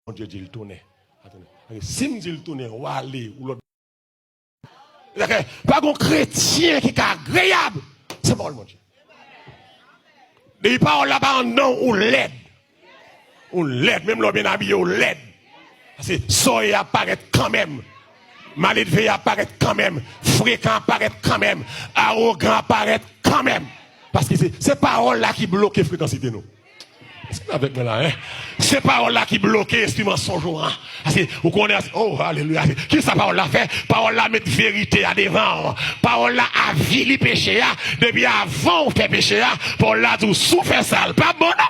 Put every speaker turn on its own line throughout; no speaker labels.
Mon Dieu dit le tourner. Attendez. Si me dit le tourner, ou aller, ou l'autre. Pas un chrétien qui est agréable. C'est bon, mon Dieu. Des paroles là-bas, non, ou l'aide. Ou l'aide, même l'homme bien habillé, ou l'aide. Parce que soy apparaît quand même. Maléfique apparaît quand même. Fréquent apparaît quand même. Arrogant apparaît quand même. Parce que c'est ces paroles-là qui bloquent la fréquence de nous. C'est avec moi là, hein? Ces paroles-là qui bloquent ce mensonge. Hein? Parce que vous connaissez, oh, alléluia. Qui ça parole-là fait? Parole-là met vérité à devant. Parole-là a vili péché. Depuis avant vous fait péché. Parole-là tout souffre sale. Pas bon, non?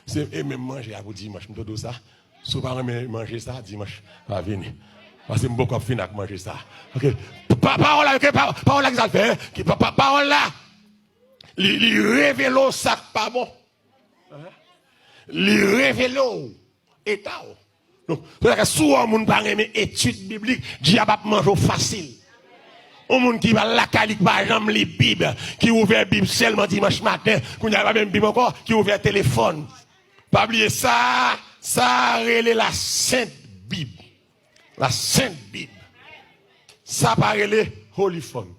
C'est même manger à vous dimanche. Je me dis ça. Si vous ne manger ça, dimanche, va venir. Parce que je beaucoup fin à manger ça. Ok. Parole là, parole là qui ça fait. Parole là, il révèle ça pas bon. Il révèle état. Donc, souvent, on ne parle pas d'études bibliques, diable mange facile. On monde qui va la calique par exemple les Bibles, qui ouvre la Bible seulement dimanche matin, qu'on n'y a pas même Bible encore, qui ouvre le téléphone. Pas oublier ça, ça relève la Sainte Bible. La Sainte Bible. Ça pas relève Holy Phone.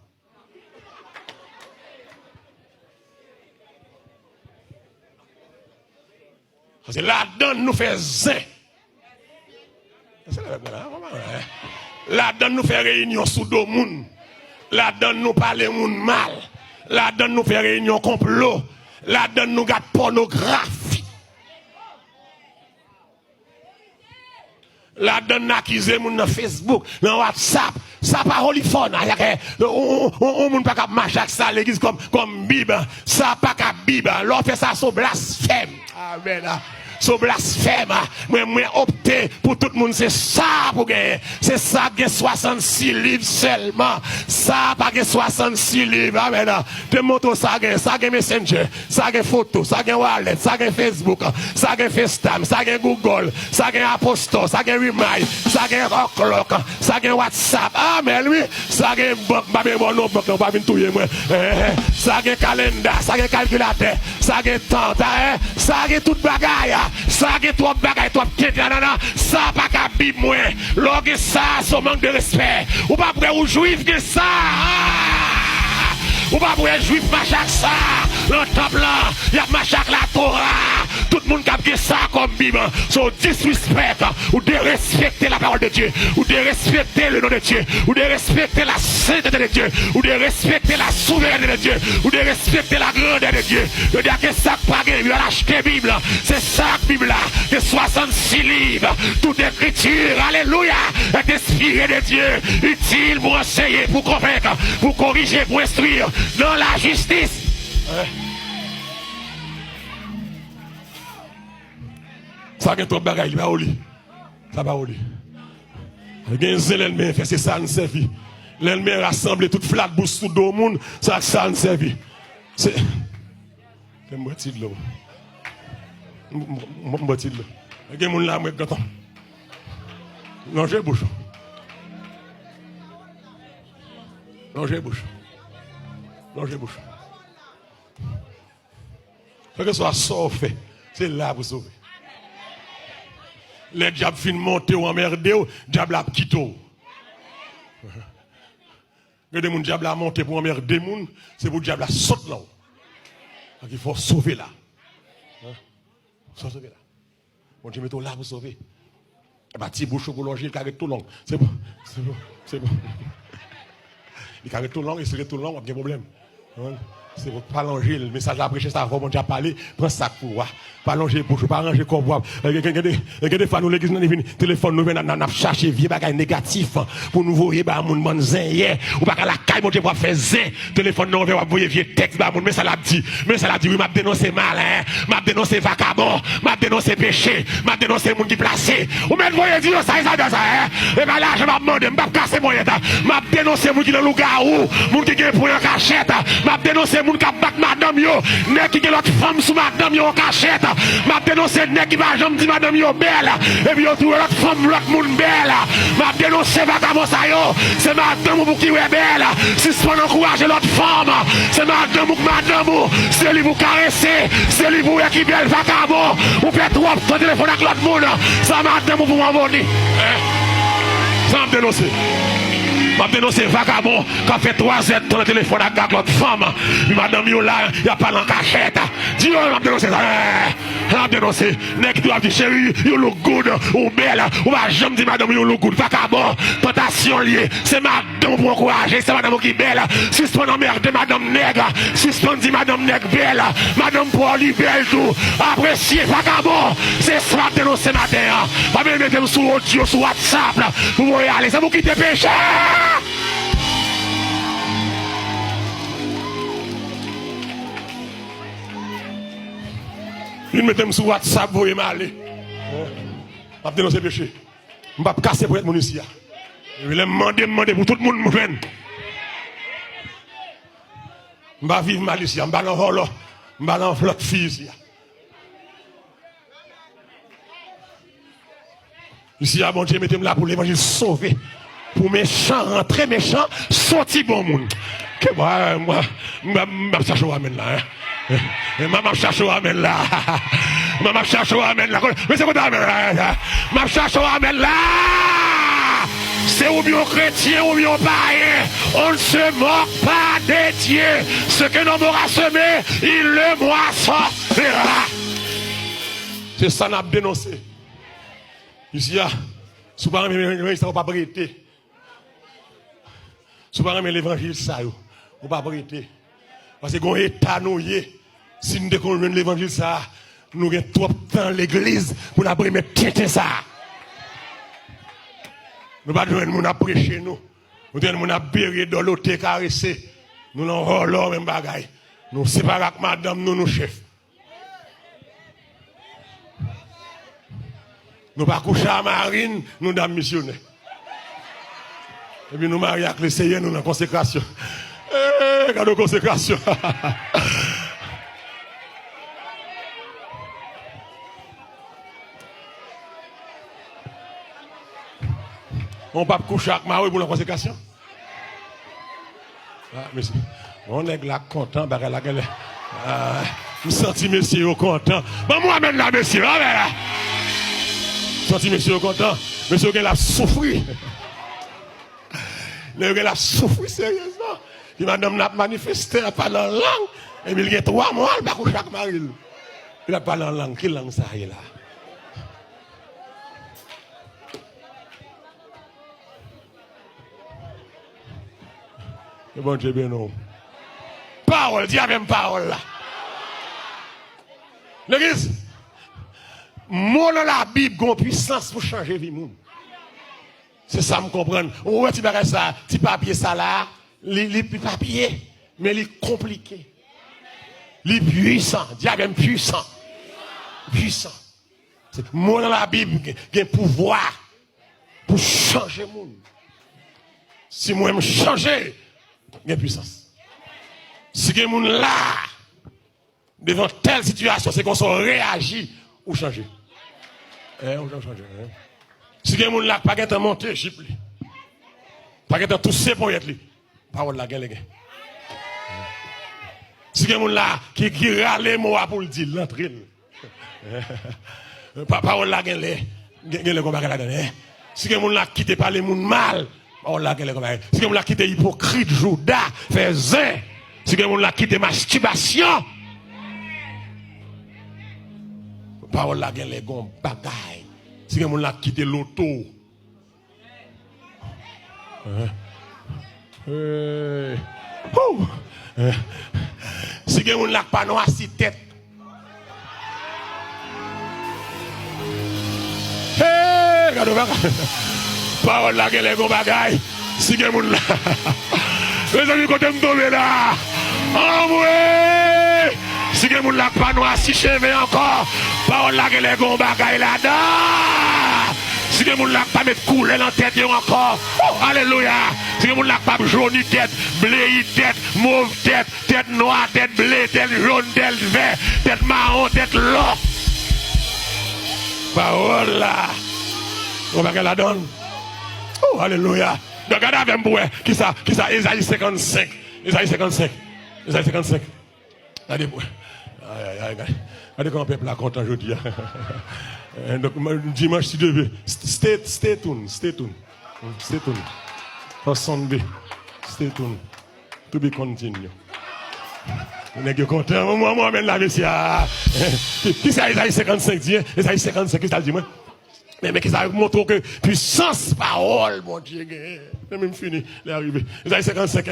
Parce que là-dedans nous fait zin. Là-dedans nous fait réunion sous deux monde. Là-dedans nous parler monde mal. Là-dedans nous fait réunion complot. Là-dedans nous garde pornographie. Là-dedans nous accuser monde dans Facebook, dans WhatsApp. Ça pas holy phone. On ne peut pas marcher avec ça l'église comme Bible. Ça pas qu'à Bible. L'on fait ça sur blasphème. Amen. So blasphème, moi opté pour tout le monde, c'est ça pour gagner. C'est ça qui est 66 livres seulement. Ça pas que 66 livres. Amen. Te montre ça gagne Messenger, ça gagne photo, ça gagne wallet, ça gagne Facebook, ça gagne FaceTime, ça gagne Google, ça gagne Aposto, ça gagne Remind, ça gagne Rocklock, ça gagne WhatsApp. Amen, oui. Ça gagne banque, pas bien bon, banque, pas bien touyer moi. Ça gagne calendar, ça gagne calculateur, ça gagne temps, ça gagne toute bagaille. Ça qui est trop bagaille, trop tête, ça pas qu'à Bible, moi. Lorsque ça, c'est manque de respect. Ou pas pour vous juifs que ça. Ou pas pour les juifs machaque ça. Le temple là, il y a machaque la Torah. Tout le monde qui a ça comme Bible. So disrespect. Ou de respecter la parole de Dieu. Ou de respecter le nom de Dieu. Ou de respecter la sainteté de Dieu. Ou de respecter la souveraineté de Dieu. Ou de respecter la grandeur de Dieu. De dire que ça pas il va acheter Bible. C'est ça Bible là. De 66 livres. Toute écriture. Alléluia. Est inspirée de Dieu. Utile pour enseigner, pour convaincre, pour corriger, pour instruire dans la justice. Ça qui trop bagaille, il va au lit. Ça va au lit. L'ennemi fait ça nous servit. L'ennemi rassemble toute flat bouche tout le monde, ça nous servit. C'est moi petit de l'eau. Moi petit de l'eau. Il y a des gens là moi quand Longez bouche. Longez bouche. Longez bouche. Faut que ce soit sauvé. C'est là pour sauver. Les diables finissent monter ou emmerder, le diable a quitté. Les diables a monté pour emmerder les gens, c'est pour le diable a sauté là. Donc il faut sauver là. Il faut sauver là. Bon Dieu, mettons là pour sauver. Et bien, petit bouchon pour longer, il carré tout long. C'est bon. C'est bon. C'est bon. Il carré tout long, il serait tout long, il n'y a pas de problème. C'est pour pas longer le message à prêcher ça avant mon Dieu parler prends ça pour voir pas longer bouche pas ranger comme voir regardez fois nous l'église nous vient téléphone nous vient n'a chercher vieux bagaille négatif pour nous voyer ba moun bon zin hier ou pas la caille mon Dieu pour faire zin téléphone nous va voyer vieux texte ba moun mais ça l'a dit oui m'a dénoncé malin m'a dénoncé vagabond m'a dénoncé péché m'a dénoncé moun qui placé ou même voyer dire ça et ben là je m'a demandé m'a casser moyen m'a dénoncé moun qui dans loup-garou moun qui gagne pour en cachette m'a dénoncé moun qui bat madame yo, nèg qui l'autre femme sous madame yo en cachette. M'a dénoncé nèg qui va jamais dit madame yo belle. Et puis yo trouve l'autre femme l'autre moun belle. M'a dénoncé vagabond ça yo. C'est madame pour qui est belle. Si c'est pour encourager l'autre femme, c'est madame ou madame, c'est lui pour caresser, c'est lui pour qui belle vagabond. Ou fait trop ton téléphone avec l'autre monde. Ça madame pour m'envoyer. Ça m'a dénoncé. M'a dénoncé vagabond qui a fait 3 heures dans le téléphone avec l'autre femme. Puis madame yo là, il a pas en cachette. Dis yo, m'a dénoncé ça. M'a dénoncé. Nèg doit dire chérie, you look good ou belle. Ou va jamais dire madame you look good. Vagabond, tentation liée. C'est madame pour encourager, c'est madame qui est belle. Si c'est pas merde madame nègre, si c'est pas dit madame nègre belle, madame pour lui belle tout. Appréciez vagabond. C'est ça m'a dénoncé matin. Pas même mettre sur audio sur WhatsApp là. Vous voyez aller, c'est vous qui te péché. Il me met sur WhatsApp, vous voyez m'aller. Je vais dénoncer le péché. Je vais casser pour être mon ici. Je vais demander pour tout le monde me prenne. Je vais vivre mal ici. Je vais dans le hall. Je vais dans l'autre fille ici. Ici, bon Dieu, mettez-moi là pour l'évangile sauver. Pour méchants, rentrer méchants, sortir bon monde. Que moi, je cherche à amène là. Je cherche à amène là. Je cherche à amène là. Mais c'est quoi amène là? Je cherche à amène là. C'est ou bien chrétien ou bien païen. On ne se moque pas des dieux. Ce que l'homme aura semé, il le moissonnera. C'est ça qu'on a dénoncé. Ici, si vous ne pouvez pas prêter. Si vous ne pouvez pas l'évangile, ça, vous ne pouvez pas prêter. Parce que quand l'État nous y si nous découvrons l'évangile, ça, nous avons trop de temps l'église pour nous mettre ça. Nous ne pouvons pas prêcher nous. Nous devons nous bérer dans l'autre caresser. Nous n'avons pas même bagaille. Nous séparons avec madame, nous chefs. Nous ne pas coucher à Marine, nous sommes missionnaires. Et puis nous marions avec les Seigneurs, nous dans la consécration. Regarde la consécration. On ne peut pas coucher avec Marie pour la consécration. Ah, monsieur. On est là content, bah la gueule. Vous sentez monsieur content. Bon, moi, même là, monsieur. Senti monsieur content. Monsieur qui a souffert. Il a souffert sérieusement. Puis madame n'a manifesté, elle parle en langue. Et puis il y a 3 mois, elle va coucher avec Marie. Il a parlé en langue. Quelle langue ça est là? Le bon Dieu bien non. Parole, dis avec parole là. L'église. Mot dans la Bible a une puissance pour changer vie monde. C'est ça me comprendre. Ouais, tu verras ça, petit papier ça là, les papier, mais il est compliqué. Il est puissant, diable puissant. Puissant. C'est mot dans la Bible qui a un pouvoir pour changer le monde. Si moi je changer, il y a puissance. Si il y a un monde là, devant telle situation, c'est qu'on se réagit ou changer. On change. Si quelqu'un là pas qu'à monter, chip lui. Pas qu'à tout ces pour être lui. Parole la gueule. Si quelqu'un là qui râle moi pour le dire l'entrée. Parole la gueule. Gueule comme la gueule. Si quelqu'un là qui te parle monde mal, parole la gueule comme. Si quelqu'un là qui te hypocrite, Judas, fait zin. Si quelqu'un là qui te masturbation. Parole la gueule les gon bagaille. Si quelqu'un l'a quitté l'auto. Si quelqu'un l'a pas noir si tête. Parole la gueule les gon bagaille. Si quelqu'un l'a. Les amis quand me tomber là. Oh ouais. Si quelqu'un l'a pas noir si cheveux encore. Parole la gueule les gon bagaille là-dedans. Si Si les gens là pas mettre couler dans tête encore. Oh, alléluia. Si les gens là pas jaune tête, blé tête, mauve tête, tête noire, tête blé, tête jaune, tête vert, tête marron, tête l'or. Parole là. On va la donne. Oh, alléluia. Regardez avec moi. Qui ça, Isaïe 55. Isaïe 55. Isaïe 55. Regardez-moi. Regardez comment le peuple est content aujourd'hui. Donc, dimanche, si Dieu veut, stay tuned. For Sunday, stay tuned. To be continued. On est content. Moi, même la Messie. Qui c'est Isaïe 55 dit? Isaïe 55, qui ça dit, moi? Mais qui ça montre que puissance, parole, mon Dieu. Même fini, il est arrivé. Isaïe 55,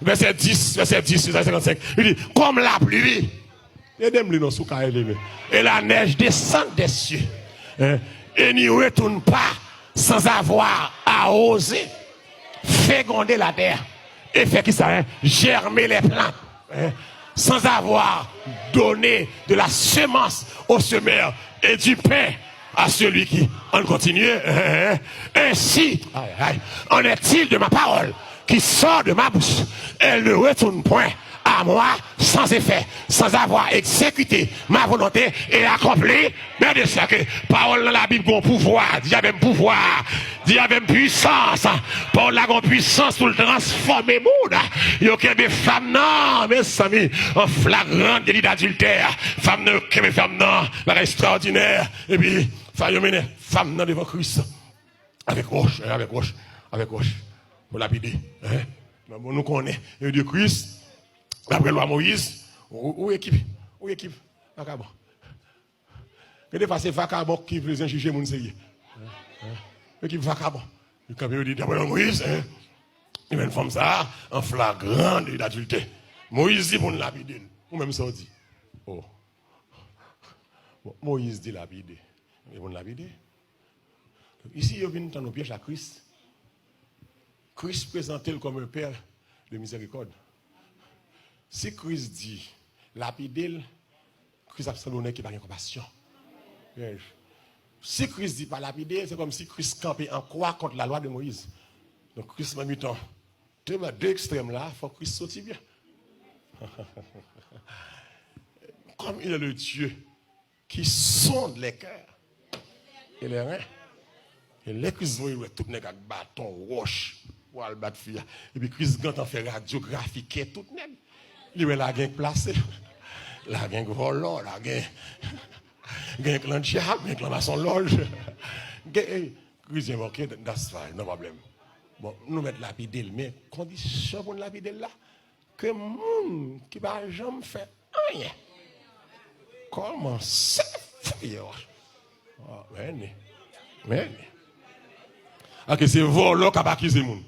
verset 10, Isaïe 55. Il dit, comme la pluie. Et la neige descend des cieux. Et n'y retourne pas sans avoir arrosé, féconder la terre. Et fait qui ça, germer les plantes. Sans avoir donné de la semence au semeur et du pain à celui qui en continue. Ainsi, en est-il de ma parole qui sort de ma bouche. Elle ne retourne point à moi sans effet, sans avoir exécuté ma volonté et accompli. Mais de ça que parole dans la Bible a un pouvoir, Dieu a même pouvoir, Dieu a même puissance. Parole a une puissance pour le transformer le monde. Il y a des femmes, non, mes amis, en flagrant délit d'adultère. Femmes, non, la extraordinaire. Et puis, femme devant Christ. Avec roche. Pour lapider. Nous connaissons. Et de Christ. Après loi Moïse, où équipe? Vacabon. Que des fois c'est vacabon qui veut juger mon sérieux. Équipe vacabon. Le campion dit d'après Moïse, il y a une femme ça, en flagrant d'adultère. Moïse dit pour lapider. Ou même ça dit. Oh. Moïse dit lapider. Il vont lapider. Ici, il y a une dans nos pièges à Christ. Christ présentait comme un père de miséricorde. Si Christ dit, lapider, Christ a absolument qui n'a pas de compassion. Si Christ dit pas lapider, c'est comme si Christ campait en croix contre la loi de Moïse. Donc Christ m'a mis temps. Deux extrêmes là, il faut que Christ sorte bien. Comme il est le Dieu qui sonde les cœurs et les reins. Et les Christ voient tout le monde avec bâton, roche, pour le battre fille. Et puis Christ quand on fait radiographie, tout le monde. Il y a la gang placée, la gang volant, la gang clan diable, la gang maçon loge. Christian, ok, that's fine, no problem. Bon, nous mettons lapider, mais condition pour lapider là, que moun qui va jamais faire rien. Comment ça fait? Mais. Ok, c'est volant qui va accuser moun.